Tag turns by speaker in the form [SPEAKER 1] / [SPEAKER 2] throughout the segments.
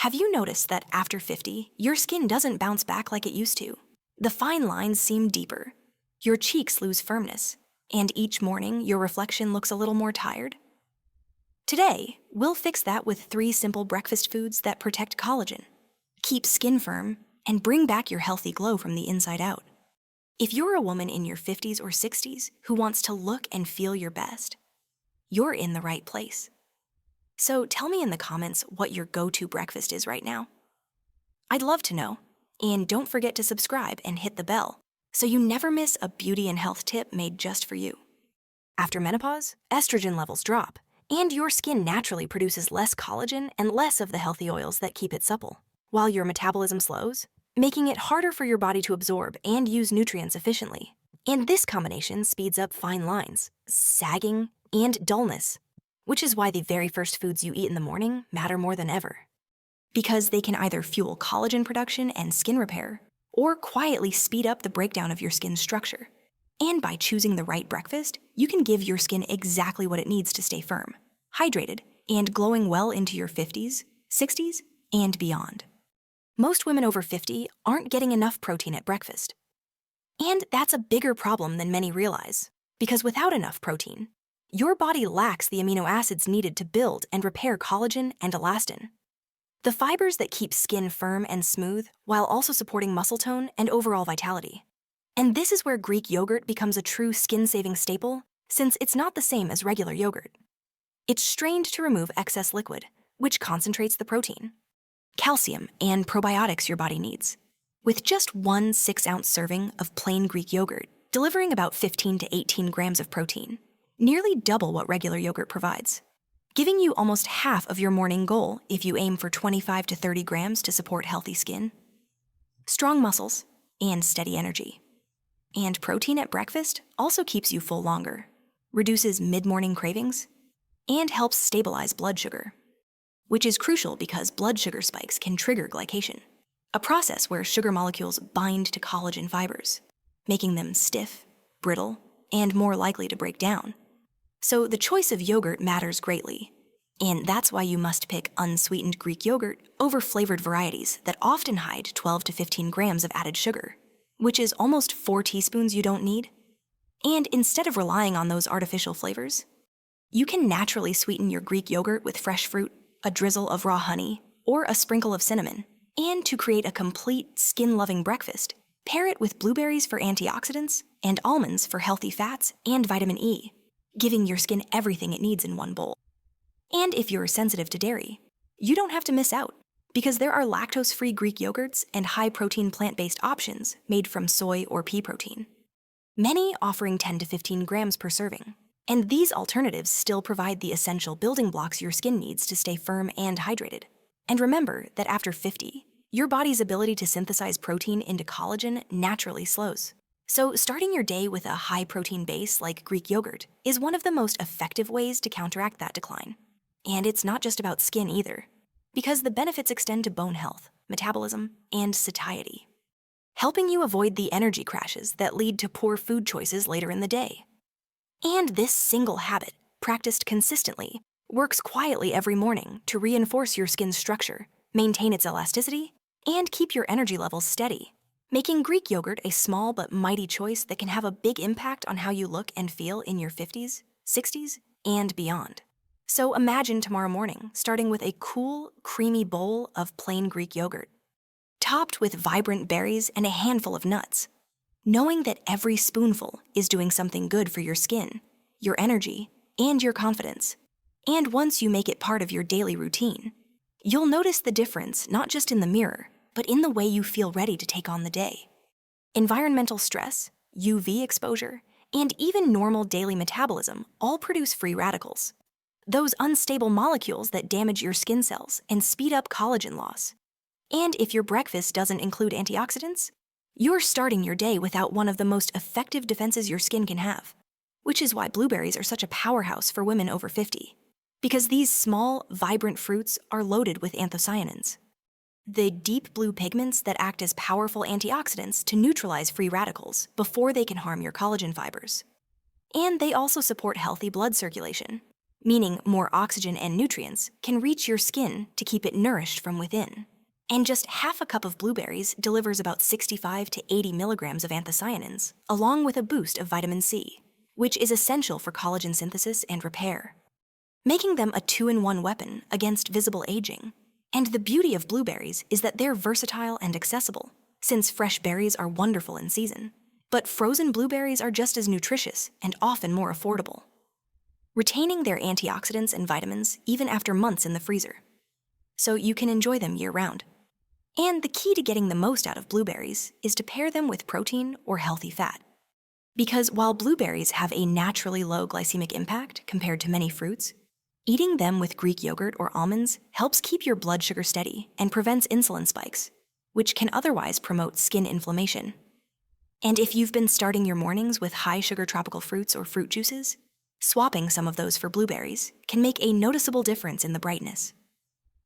[SPEAKER 1] Have you noticed that after 50, your skin doesn't bounce back like it used to? The fine lines seem deeper, your cheeks lose firmness, and each morning your reflection looks a little more tired? Today, we'll fix that with 3 simple breakfast foods that protect collagen, keep skin firm, and bring back your healthy glow from the inside out. If you're a woman in your 50s or 60s who wants to look and feel your best, you're in the right place. So tell me in the comments what your go-to breakfast is right now. I'd love to know. And don't forget to subscribe and hit the bell so you never miss a beauty and health tip made just for you. After menopause, estrogen levels drop, and your skin naturally produces less collagen and less of the healthy oils that keep it supple, while your metabolism slows, making it harder for your body to absorb and use nutrients efficiently. And this combination speeds up fine lines, sagging, and dullness, which is why the very first foods you eat in the morning matter more than ever. Because they can either fuel collagen production and skin repair, or quietly speed up the breakdown of your skin's structure. And by choosing the right breakfast, you can give your skin exactly what it needs to stay firm, hydrated, and glowing well into your 50s, 60s, and beyond. Most women over 50 aren't getting enough protein at breakfast. And that's a bigger problem than many realize, because without enough protein, your body lacks the amino acids needed to build and repair collagen and elastin, the fibers that keep skin firm and smooth while also supporting muscle tone and overall vitality. And this is where Greek yogurt becomes a true skin-saving staple, since it's not the same as regular yogurt. It's strained to remove excess liquid, which concentrates the protein, calcium, and probiotics your body needs, with just 1 6-ounce serving of plain Greek yogurt, delivering about 15 to 18 grams of protein, nearly double what regular yogurt provides, giving you almost half of your morning goal if you aim for 25 to 30 grams to support healthy skin, strong muscles, and steady energy. And protein at breakfast also keeps you full longer, reduces mid-morning cravings, and helps stabilize blood sugar, which is crucial because blood sugar spikes can trigger glycation, a process where sugar molecules bind to collagen fibers, making them stiff, brittle, and more likely to break down. So the choice of yogurt matters greatly, and that's why you must pick unsweetened Greek yogurt over flavored varieties that often hide 12 to 15 grams of added sugar, which is almost 4 teaspoons you don't need. And instead of relying on those artificial flavors, you can naturally sweeten your Greek yogurt with fresh fruit, a drizzle of raw honey, or a sprinkle of cinnamon. And to create a complete skin-loving breakfast, pair it with blueberries for antioxidants and almonds for healthy fats and vitamin E, giving your skin everything it needs in one bowl. And if you're sensitive to dairy, you don't have to miss out, because there are lactose-free Greek yogurts and high-protein plant-based options made from soy or pea protein, many offering 10 to 15 grams per serving. And these alternatives still provide the essential building blocks your skin needs to stay firm and hydrated. And remember that after 50, your body's ability to synthesize protein into collagen naturally slows. So starting your day with a high-protein base like Greek yogurt is one of the most effective ways to counteract that decline. And it's not just about skin either, because the benefits extend to bone health, metabolism, and satiety, helping you avoid the energy crashes that lead to poor food choices later in the day. And this single habit, practiced consistently, works quietly every morning to reinforce your skin's structure, maintain its elasticity, and keep your energy levels steady, making Greek yogurt a small but mighty choice that can have a big impact on how you look and feel in your 50s, 60s, and beyond. So imagine tomorrow morning starting with a cool, creamy bowl of plain Greek yogurt, topped with vibrant berries and a handful of nuts, knowing that every spoonful is doing something good for your skin, your energy, and your confidence. And once you make it part of your daily routine, you'll notice the difference not just in the mirror, but in the way you feel ready to take on the day. Environmental stress, UV exposure, and even normal daily metabolism all produce free radicals, those unstable molecules that damage your skin cells and speed up collagen loss. And if your breakfast doesn't include antioxidants, you're starting your day without one of the most effective defenses your skin can have, which is why blueberries are such a powerhouse for women over 50, because these small, vibrant fruits are loaded with anthocyanins, the deep blue pigments that act as powerful antioxidants to neutralize free radicals before they can harm your collagen fibers. And they also support healthy blood circulation, meaning more oxygen and nutrients can reach your skin to keep it nourished from within. And just half a cup of blueberries delivers about 65 to 80 milligrams of anthocyanins, along with a boost of vitamin C, which is essential for collagen synthesis and repair, making them a two-in-one weapon against visible aging. And the beauty of blueberries is that they're versatile and accessible, since fresh berries are wonderful in season. But frozen blueberries are just as nutritious and often more affordable, retaining their antioxidants and vitamins even after months in the freezer, so you can enjoy them year-round. And the key to getting the most out of blueberries is to pair them with protein or healthy fat. Because while blueberries have a naturally low glycemic impact compared to many fruits, eating them with Greek yogurt or almonds helps keep your blood sugar steady and prevents insulin spikes, which can otherwise promote skin inflammation. And if you've been starting your mornings with high-sugar tropical fruits or fruit juices, swapping some of those for blueberries can make a noticeable difference in the brightness,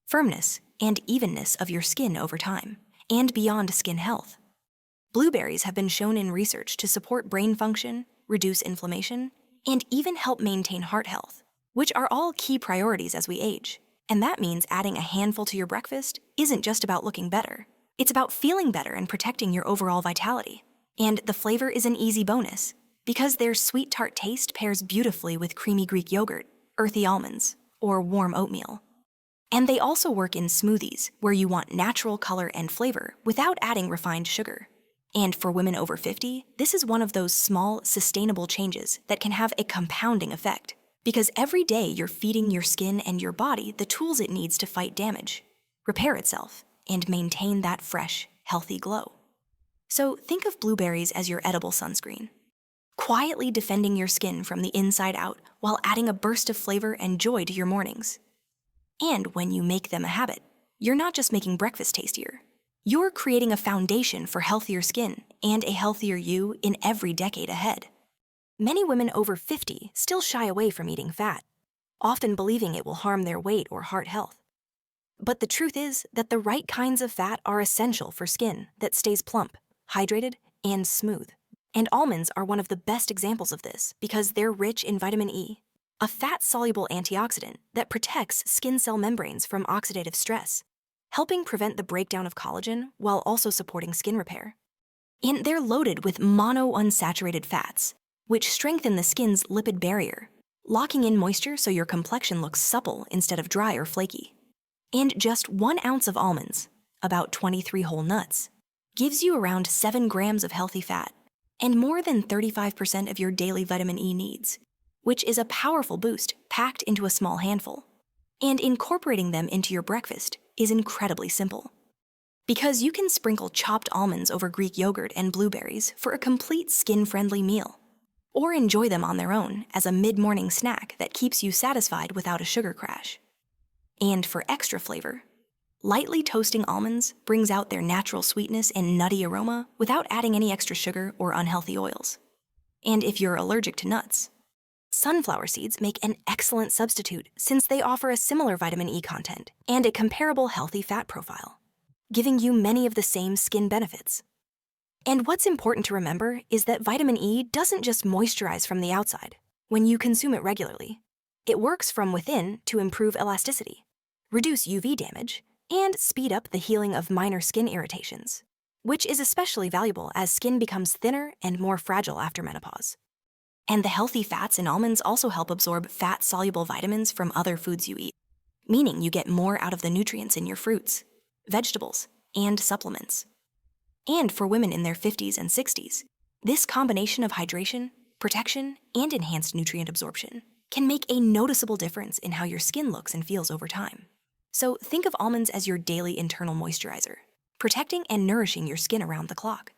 [SPEAKER 1] firmness, and evenness of your skin over time, and beyond skin health. Blueberries have been shown in research to support brain function, reduce inflammation, and even help maintain heart health, which are all key priorities as we age. And that means adding a handful to your breakfast isn't just about looking better. It's about feeling better and protecting your overall vitality. And the flavor is an easy bonus, because their sweet tart taste pairs beautifully with creamy Greek yogurt, earthy almonds, or warm oatmeal. And they also work in smoothies, where you want natural color and flavor without adding refined sugar. And for women over 50, this is one of those small, sustainable changes that can have a compounding effect, because every day you're feeding your skin and your body the tools it needs to fight damage, repair itself, and maintain that fresh, healthy glow. So think of blueberries as your edible sunscreen, quietly defending your skin from the inside out while adding a burst of flavor and joy to your mornings. And when you make them a habit, you're not just making breakfast tastier. You're creating a foundation for healthier skin and a healthier you in every decade ahead. Many women over 50 still shy away from eating fat, often believing it will harm their weight or heart health. But the truth is that the right kinds of fat are essential for skin that stays plump, hydrated, and smooth. And almonds are one of the best examples of this because they're rich in vitamin E, a fat-soluble antioxidant that protects skin cell membranes from oxidative stress, helping prevent the breakdown of collagen while also supporting skin repair. And they're loaded with monounsaturated fats, which strengthen the skin's lipid barrier, locking in moisture so your complexion looks supple instead of dry or flaky. And just 1 ounce of almonds, about 23 whole nuts, gives you around 7 grams of healthy fat and more than 35% of your daily vitamin E needs, which is a powerful boost packed into a small handful. And incorporating them into your breakfast is incredibly simple, because you can sprinkle chopped almonds over Greek yogurt and blueberries for a complete skin-friendly meal, or enjoy them on their own as a mid-morning snack that keeps you satisfied without a sugar crash. And for extra flavor, lightly toasting almonds brings out their natural sweetness and nutty aroma without adding any extra sugar or unhealthy oils. And if you're allergic to nuts, sunflower seeds make an excellent substitute since they offer a similar vitamin E content and a comparable healthy fat profile, giving you many of the same skin benefits. And what's important to remember is that vitamin E doesn't just moisturize from the outside. When you consume it regularly, it works from within to improve elasticity, reduce UV damage, and speed up the healing of minor skin irritations, which is especially valuable as skin becomes thinner and more fragile after menopause. And the healthy fats in almonds also help absorb fat-soluble vitamins from other foods you eat, meaning you get more out of the nutrients in your fruits, vegetables, and supplements. And for women in their 50s and 60s, this combination of hydration, protection, and enhanced nutrient absorption can make a noticeable difference in how your skin looks and feels over time. So think of almonds as your daily internal moisturizer, protecting and nourishing your skin around the clock.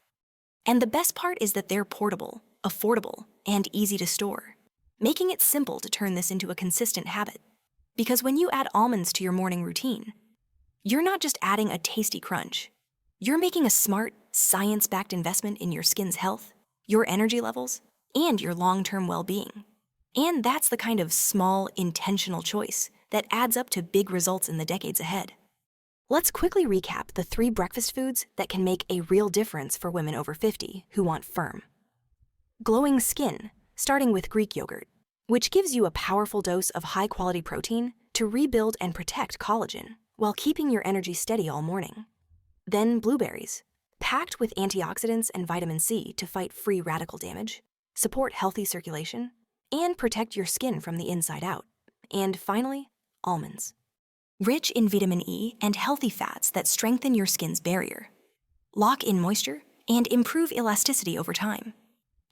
[SPEAKER 1] And the best part is that they're portable, affordable, and easy to store, making it simple to turn this into a consistent habit. Because when you add almonds to your morning routine, you're not just adding a tasty crunch. You're making a smart, science-backed investment in your skin's health, your energy levels, and your long-term well-being. And that's the kind of small, intentional choice that adds up to big results in the decades ahead. Let's quickly recap the 3 breakfast foods that can make a real difference for women over 50 who want firm, glowing skin, starting with Greek yogurt. which gives you a powerful dose of high-quality protein to rebuild and protect collagen while keeping your energy steady all morning. Then blueberries, packed with antioxidants and vitamin C to fight free radical damage, support healthy circulation, and protect your skin from the inside out. And finally, almonds, rich in vitamin E and healthy fats that strengthen your skin's barrier, lock in moisture, and improve elasticity over time.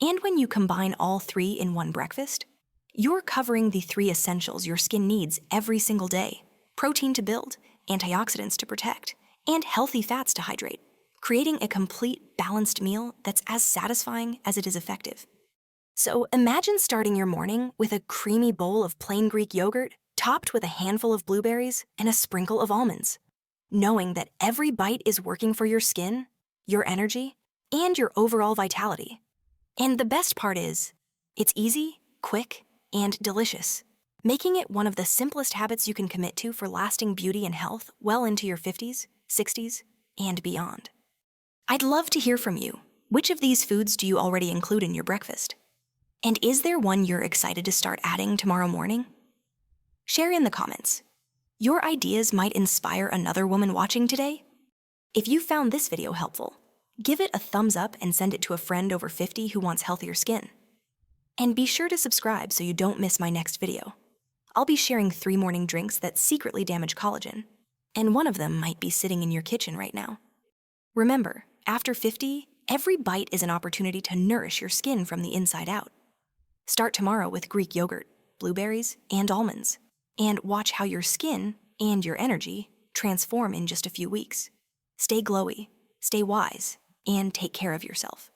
[SPEAKER 1] And when you combine all three in one breakfast, you're covering the three essentials your skin needs every single day: protein to build, antioxidants to protect, and healthy fats to hydrate, creating a complete, balanced meal that's as satisfying as it is effective. So imagine starting your morning with a creamy bowl of plain Greek yogurt topped with a handful of blueberries and a sprinkle of almonds, knowing that every bite is working for your skin, your energy, and your overall vitality. And the best part is, it's easy, quick, and delicious, making it one of the simplest habits you can commit to for lasting beauty and health well into your 50s, 60s, and beyond. I'd love to hear from you. Which of these foods do you already include in your breakfast? And is there one you're excited to start adding tomorrow morning? Share in the comments. Your ideas might inspire another woman watching today. If you found this video helpful, give it a thumbs up and send it to a friend over 50 who wants healthier skin. And be sure to subscribe so you don't miss my next video. I'll be sharing 3 morning drinks that secretly damage collagen, and one of them might be sitting in your kitchen right now. Remember, after 50, every bite is an opportunity to nourish your skin from the inside out. Start tomorrow with Greek yogurt, blueberries, and almonds, and watch how your skin and your energy transform in just a few weeks. Stay glowy, stay wise, and take care of yourself.